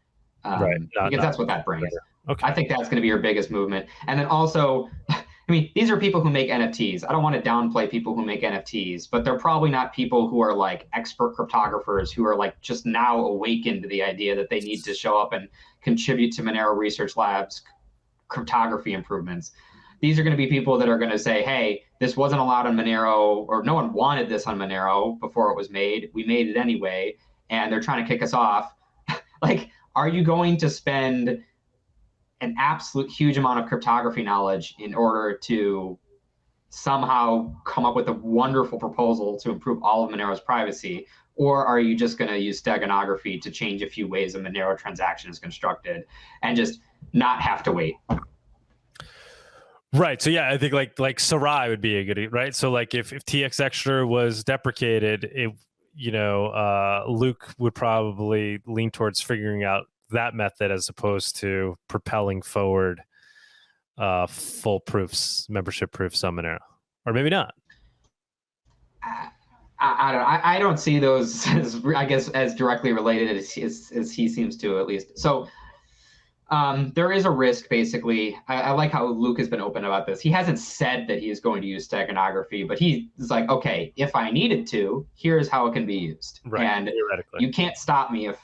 Right. Because that's what that brings. Okay. I think that's going to be your biggest movement. And then also, I mean, these are people who make NFTs. I don't want to downplay people who make NFTs, but they're probably not people who are like expert cryptographers who are like just now awakened to the idea that they need to show up and contribute to Monero Research Labs cryptography improvements. These are going to be people that are going to say, hey, this wasn't allowed on Monero, or no one wanted this on Monero before it was made. We made it anyway, and they're trying to kick us off. Like, are you going to spend an absolute huge amount of cryptography knowledge in order to somehow come up with a wonderful proposal to improve all of Monero's privacy? Or are you just going to use Steganography to change a few ways a Monero transaction is constructed and just not have to wait? Right. So yeah, I think like Sarai would be a good, right? So like if TX Extra was deprecated, Luke would probably lean towards figuring out that method as opposed to propelling forward full proofs, membership proofs on Monero, or maybe not. I don't see those as, I guess, as directly related as he seems to, at least. So there is a risk, basically. I like how Luke has been open about this. He hasn't said that he is going to use Steganography, but he's like, okay, if I needed to, here's how it can be used. Right. And you can't stop me if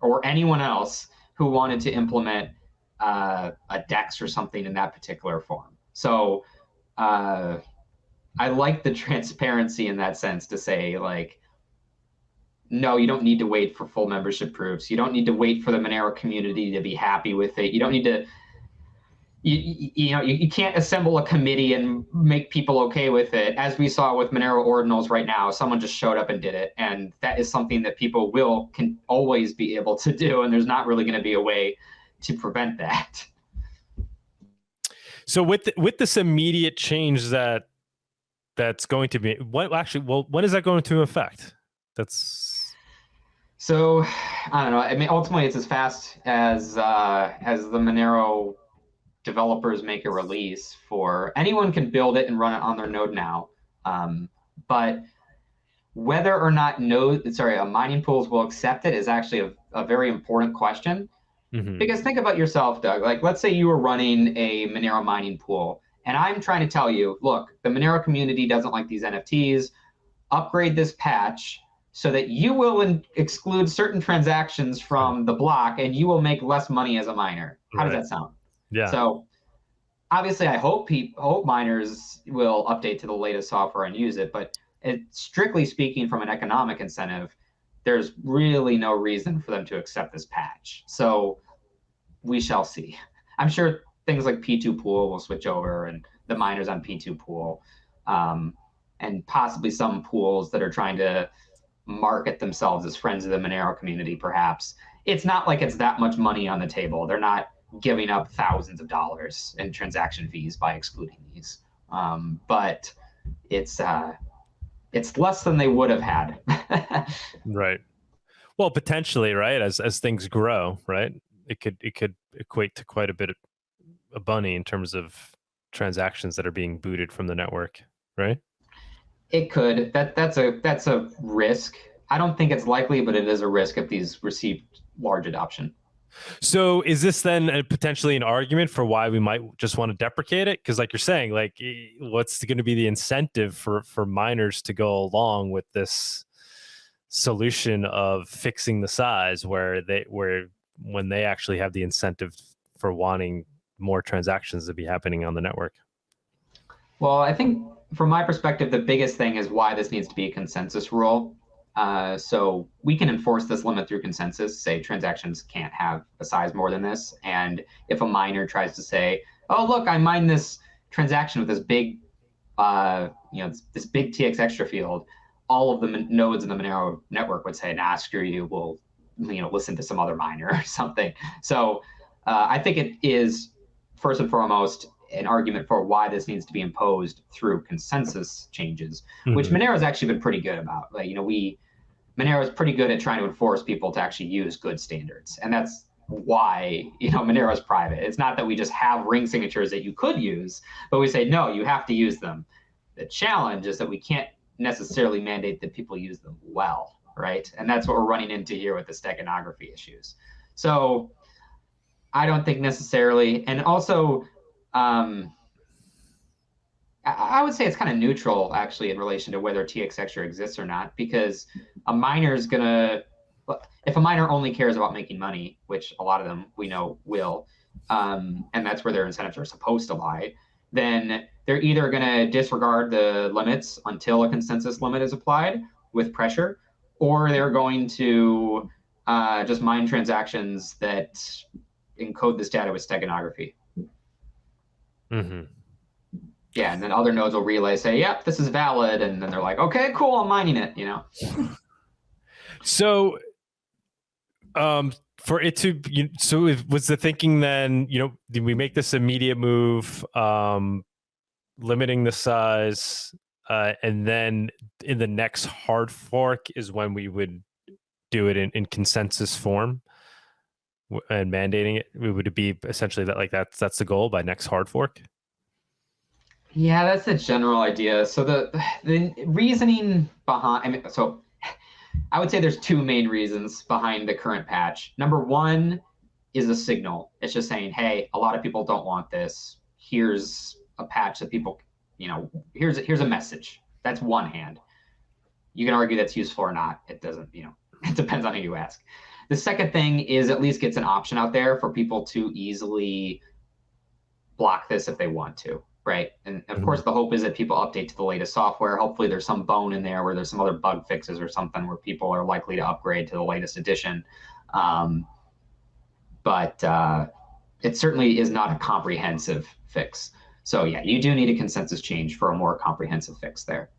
or anyone else who wanted to implement a DEX or something in that particular form. So I like the transparency in that sense to say, like, no, you don't need to wait for full membership proofs. You don't need to wait for the Monero community to be happy with it. You don't need to, you can't assemble a committee and make people okay with it. As we saw with Monero Ordinals right now, someone just showed up and did it. And that is something that people can always be able to do. And there's not really going to be a way to prevent that. So with this immediate change that's going to be, when is that going to affect? So I don't know. I mean, ultimately, it's as fast as the Monero developers make a release for. Anyone can build it and run it on their node now, but whether or not mining pools will accept it is actually a very important question. Mm-hmm. Because think about yourself, Doug. Like, let's say you were running a Monero mining pool, and I'm trying to tell you, look, the Monero community doesn't like these NFTs. Upgrade this patch so that you will exclude certain transactions from the block, and you will make less money as a miner. How does that sound? Yeah. So obviously, I hope miners will update to the latest software and use it. But strictly speaking, from an economic incentive, there's really no reason for them to accept this patch. So we shall see. I'm sure things like P2 pool will switch over, and the miners on P2 pool, and possibly some pools that are trying to market themselves as friends of the Monero community, perhaps. It's not like it's that much money on the table. They're not giving up thousands of dollars in transaction fees by excluding these. But it's less than they would have had. Right. Well, potentially, right? As things grow, right? It could equate to quite a bit of money in terms of transactions that are being booted from the network, right? It could. That's a risk. I don't think it's likely, but it is a risk if these receive large adoption. So is this then potentially an argument for why we might just want to deprecate it? Because like you're saying, like, what's going to be the incentive for miners to go along with this solution of fixing the size where when they actually have the incentive for wanting more transactions to be happening on the network? Well, I think from my perspective, the biggest thing is why this needs to be a consensus rule. So we can enforce this limit through consensus, say transactions can't have a size more than this. And if a miner tries to say, oh, look, I mined this transaction with this big, this big TX extra field, all of the nodes in the Monero network would say, nah, screw you, we'll listen to some other miner or something. So I think it is, first and foremost, an argument for why this needs to be imposed through consensus changes, which Monero has actually been pretty good about. Like, Monero is pretty good at trying to enforce people to actually use good standards. And that's why, Monero is private. It's not that we just have ring signatures that you could use, but we say, no, you have to use them. The challenge is that we can't necessarily mandate that people use them well, right? And that's what we're running into here with the steganography issues. So I don't think necessarily, and also, I would say it's kind of neutral, actually, in relation to whether TX extra exists or not, because a miner is if a miner only cares about making money, which a lot of them we know will, and that's where their incentives are supposed to lie, then they're either going to disregard the limits until a consensus limit is applied with pressure, or they're going to just mine transactions that encode this data with steganography. Mm-hmm. Yeah, and then other nodes will relay, say, yep, this is valid, and then they're like, okay, cool, I'm mining it, So for it to, was the thinking then, did we make this immediate move, limiting the size, and then in the next hard fork is when we would do it in consensus form and mandating it? Would it be essentially that, like, that's the goal by next hard fork? Yeah, that's the general idea. So the reasoning behind, so I would say there's two main reasons behind the current patch. Number one is a signal. It's just saying, hey, a lot of people don't want this. Here's a patch that people, here's a message. That's one hand. You can argue that's useful or not. It doesn't, it depends on who you ask. The second thing is at least gets an option out there for people to easily block this if they want to, right? And of course, the hope is that people update to the latest software. Hopefully there's some bone in there where there's some other bug fixes or something where people are likely to upgrade to the latest edition. But it certainly is not a comprehensive fix. So yeah, you do need a consensus change for a more comprehensive fix there.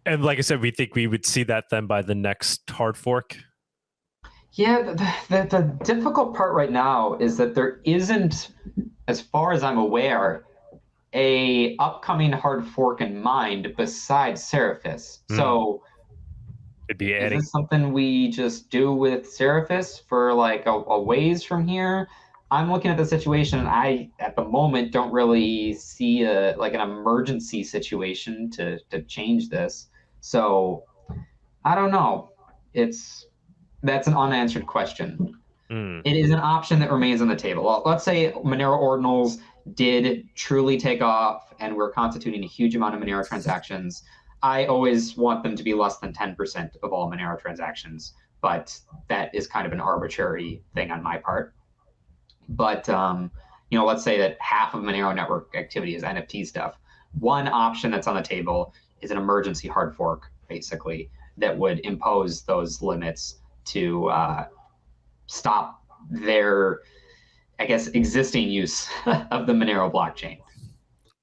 And like I said, we think we would see that then by the next hard fork. Yeah, the difficult part right now is that there isn't, as far as I'm aware, a upcoming hard fork in mind besides Seraphis. So it'd be is this something we just do with Seraphis for like a ways from here? I'm looking at the situation and I, at the moment, don't really see like an emergency situation to change this. So I don't know. That's an unanswered question. It is an option that remains on the table. Well, let's say Monero Ordinals did truly take off and we're constituting a huge amount of Monero transactions. I always want them to be less than 10% of all Monero transactions, but that is kind of an arbitrary thing on my part. But let's say that half of Monero network activity is NFT stuff. One option that's on the table is an emergency hard fork, basically, that would impose those limits to stop their, I guess, existing use of the Monero blockchain.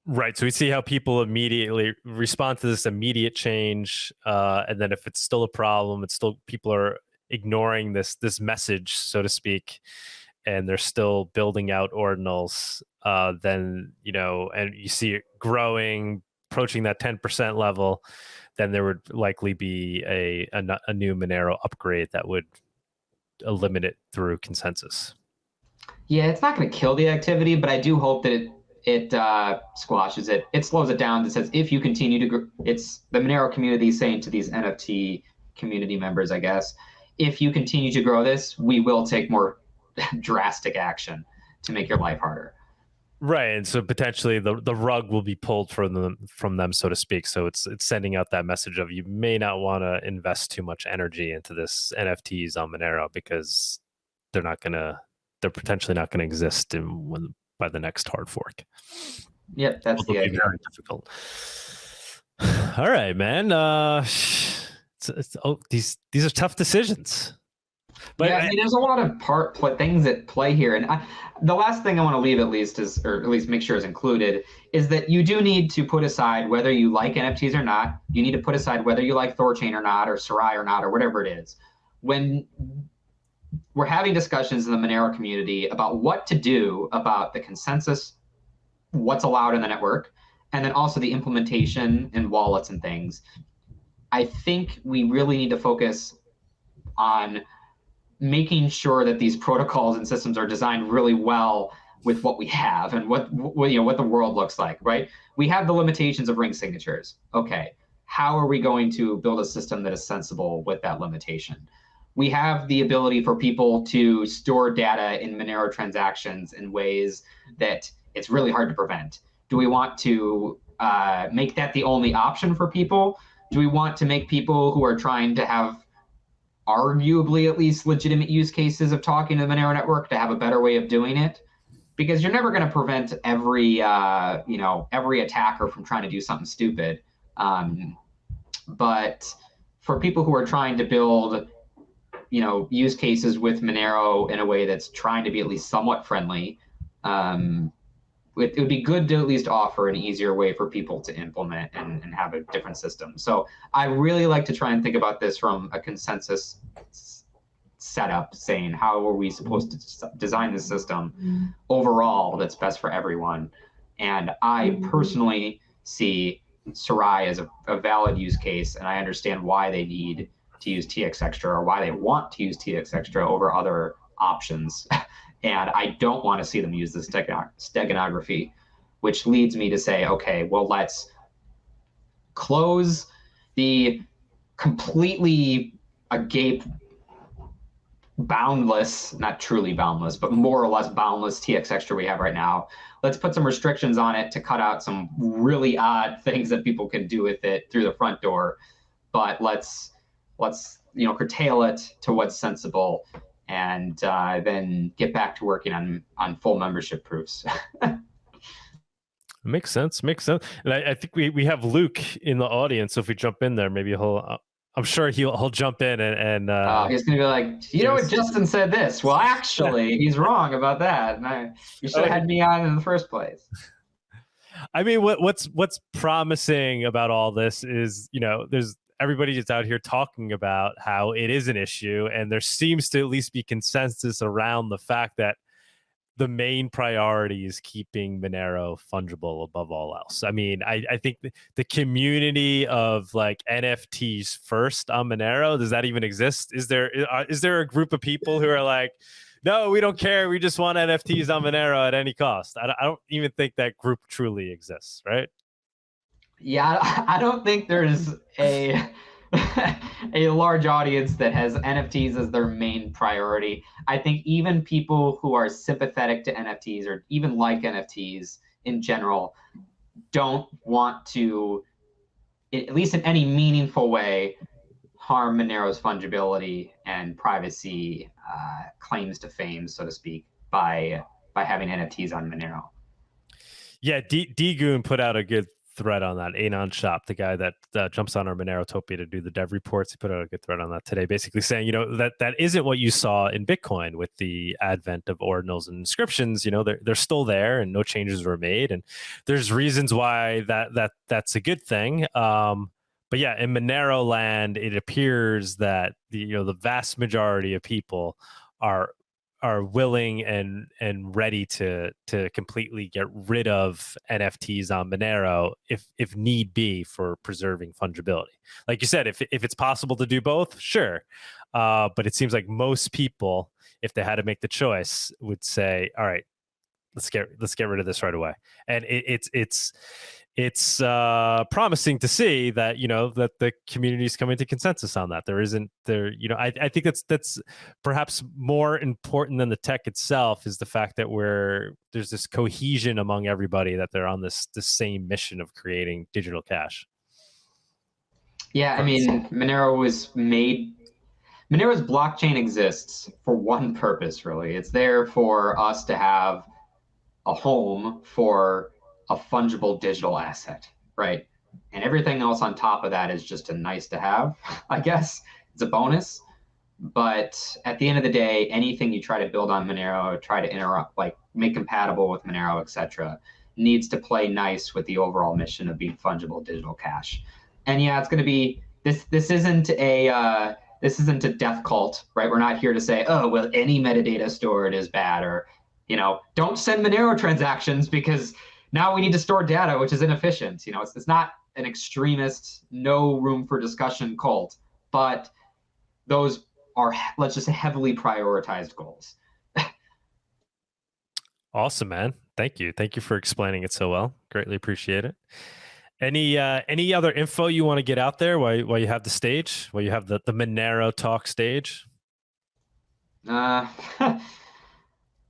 Right. So we see how people immediately respond to this immediate change. And then if it's still a problem, it's still people are ignoring this message, so to speak, and they're still building out ordinals, then, and you see it growing, approaching that 10% level, then there would likely be a new Monero upgrade that would eliminate it through consensus. Yeah, it's not going to kill the activity, but I do hope that it squashes it. It slows it down. It says if you continue to grow, it's the Monero community saying to these NFT community members, I guess, if you continue to grow this, we will take more drastic action to make your life harder. Right, and so potentially the rug will be pulled from them, so to speak. So it's sending out that message of you may not want to invest too much energy into this NFTs on Monero because they're potentially not going to exist by the next hard fork. Yep, that's the idea. Very difficult. All right, man. These are tough decisions. But yeah, there's a lot of things at play here, and the last thing I want to leave at least make sure is included, is that you do need to put aside whether you like NFTs or not. You need to put aside whether you like Thorchain or not, or Sarai or not, or whatever it is. When we're having discussions in the Monero community about what to do about the consensus, what's allowed in the network, and then also the implementation and wallets and things, I think we really need to focus on making sure that these protocols and systems are designed really well with what we have and what the world looks like, right? We have the limitations of ring signatures. Okay, how are we going to build a system that is sensible with that limitation? We have the ability for people to store data in Monero transactions in ways that it's really hard to prevent. Do we want to make that the only option for people? Do we want to make people who are trying to have arguably at least legitimate use cases of talking to the Monero network to have a better way of doing it? Because you're never going to prevent every attacker from trying to do something stupid. But for people who are trying to build, use cases with Monero in a way that's trying to be at least somewhat friendly, it would be good to at least offer an easier way for people to implement and have a different system. So I really like to try and think about this from a consensus setup, saying how are we supposed to design this system overall that's best for everyone. And I personally see Sarai as a valid use case, and I understand why they need to use TX Extra or why they want to use TX Extra over other options. And I don't want to see them use this steganography, which leads me to say, okay, well, let's close the completely agape, boundless, not truly boundless, but more or less boundless TX Extra we have right now. Let's put some restrictions on it to cut out some really odd things that people can do with it through the front door. But let's curtail it to what's sensible, and then get back to working on full membership proofs. Makes sense. And I think we have Luke in the audience. So if we jump in there, maybe I'm sure he'll jump in and he's gonna be like, you know what, Justin said this. Well, actually, he's wrong about that. And you should have had me on in the first place. I mean, what's promising about all this is, there's everybody that's out here talking about how it is an issue, and there seems to at least be consensus around the fact that the main priority is keeping Monero fungible above all else. I mean, I think the community of like NFTs first on Monero, does that even exist? Is there a group of people who are like, no, we don't care, we just want NFTs on Monero at any cost? I don't even think that group truly exists, right? Yeah, I don't think there's a large audience that has NFTs as their main priority. I think even people who are sympathetic to NFTs or even like NFTs in general don't want to, at least in any meaningful way, harm Monero's fungibility and privacy claims to fame, so to speak, by having NFTs on Monero. Yeah, D-Goon put out a good thread on that. Anon Shop, the guy that jumps on our Monerotopia to do the dev reports, he put out a good thread on that today, basically saying, that isn't what you saw in Bitcoin with the advent of ordinals and inscriptions. They're still there, and no changes were made, and there's reasons why that's a good thing. But yeah, in Monero land, it appears that the vast majority of people are willing and ready to completely get rid of NFTs on Monero if need be for preserving fungibility. Like you said, if it's possible to do both, sure. But it seems like most people, if they had to make the choice, would say, all right, let's get rid of this right away. And it's promising to see that that the community is coming to consensus on that. I think that's perhaps more important than the tech itself, is the fact that there's this cohesion among everybody, that they're on this same mission of creating digital cash. Yeah, I mean, Monero's blockchain exists for one purpose, really. It's there for us to have a home for a fungible digital asset, right? And everything else on top of that is just a nice to have, I guess. It's a bonus. But at the end of the day, anything you try to build on Monero, try to make compatible with Monero, etc., needs to play nice with the overall mission of being fungible digital cash. And yeah, it's going to be this isn't a death cult, right? We're not here to say, oh, well, any metadata stored is bad, or don't send Monero transactions because now we need to store data, which is inefficient. It's not an extremist, no room for discussion cult, but those are, let's just say, heavily prioritized goals. Awesome, man. Thank you for explaining it so well. Greatly appreciate it. Any other info you want to get out there while you have the stage, while you have the Monero Talk stage?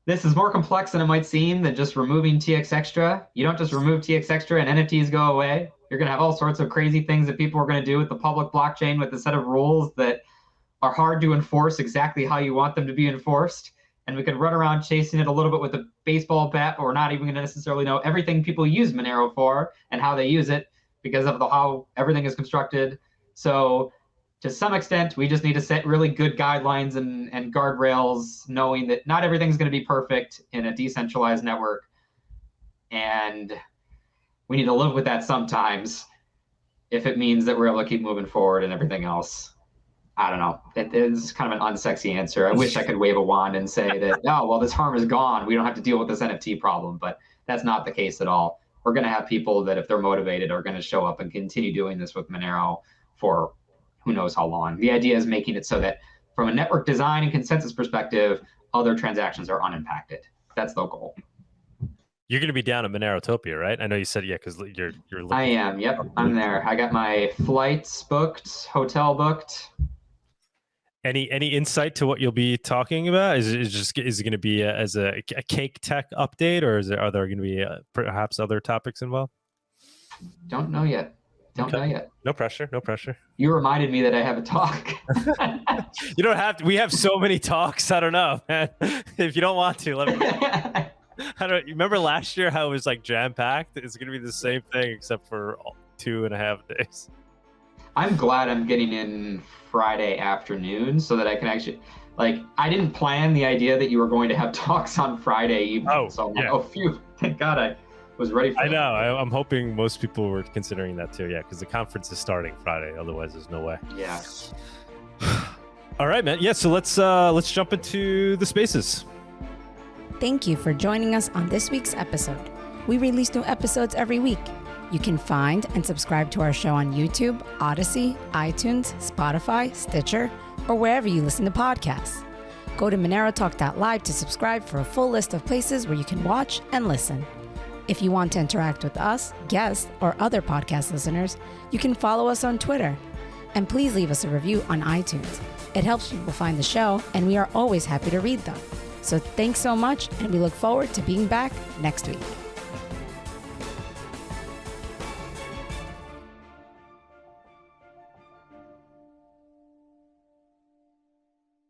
This is more complex than it might seem than just removing TX extra. You don't just remove TX extra and NFTs go away. You're going to have all sorts of crazy things that people are going to do with the public blockchain with a set of rules that are hard to enforce exactly how you want them to be enforced. And we could run around chasing it a little bit with a baseball bat, but we're not even going to necessarily know everything people use Monero for and how they use it because of how everything is constructed. So to some extent, we just need to set really good guidelines and guardrails, knowing that not everything's going to be perfect in a decentralized network. And we need to live with that sometimes if it means that we're able to keep moving forward and everything else. I don't know. It's kind of an unsexy answer. I wish I could wave a wand and say that, oh, well, this harm is gone. We don't have to deal with this NFT problem, but that's not the case at all. We're going to have people that, if they're motivated, are going to show up and continue doing this with Monero for who knows how long. The idea is making it so that from a network design and consensus perspective, other transactions are unimpacted. That's the goal. You're going to be down at Monerotopia, right? I know you said, yeah, because you're looking. I am. Yep, I'm there. I got my flights booked, hotel booked. Any insight to what you'll be talking about? Is it going to be as a cake tech update, or are there going to be perhaps other topics involved? Don't know yet. Don't know yet. No pressure. No pressure. You reminded me that I have a talk. You don't have to. We have so many talks. I don't know, man. If you don't want to, let me. I don't. You remember last year how it was like jam packed? It's gonna be the same thing except for 2.5 days. I'm glad I'm getting in Friday afternoon so that I can actually, like, I didn't plan the idea that you were going to have talks on Friday evening. Oh, so I'm yeah. like, oh, phew, thank God I was ready for I that. know. I'm hoping most people were considering that too. Yeah, because the conference is starting Friday. Otherwise, there's no way. Yeah. All right, man. Yeah. So let's jump into the spaces. Thank you for joining us on this week's episode. We release new episodes every week. You can find and subscribe to our show on YouTube, Odyssey, iTunes, Spotify, Stitcher, or wherever you listen to podcasts. Go to monerotalk.live to subscribe for a full list of places where you can watch and listen. If you want to interact with us, guests, or other podcast listeners, you can follow us on Twitter. And please leave us a review on iTunes. It helps people find the show, and we are always happy to read them. So thanks so much, and we look forward to being back next week.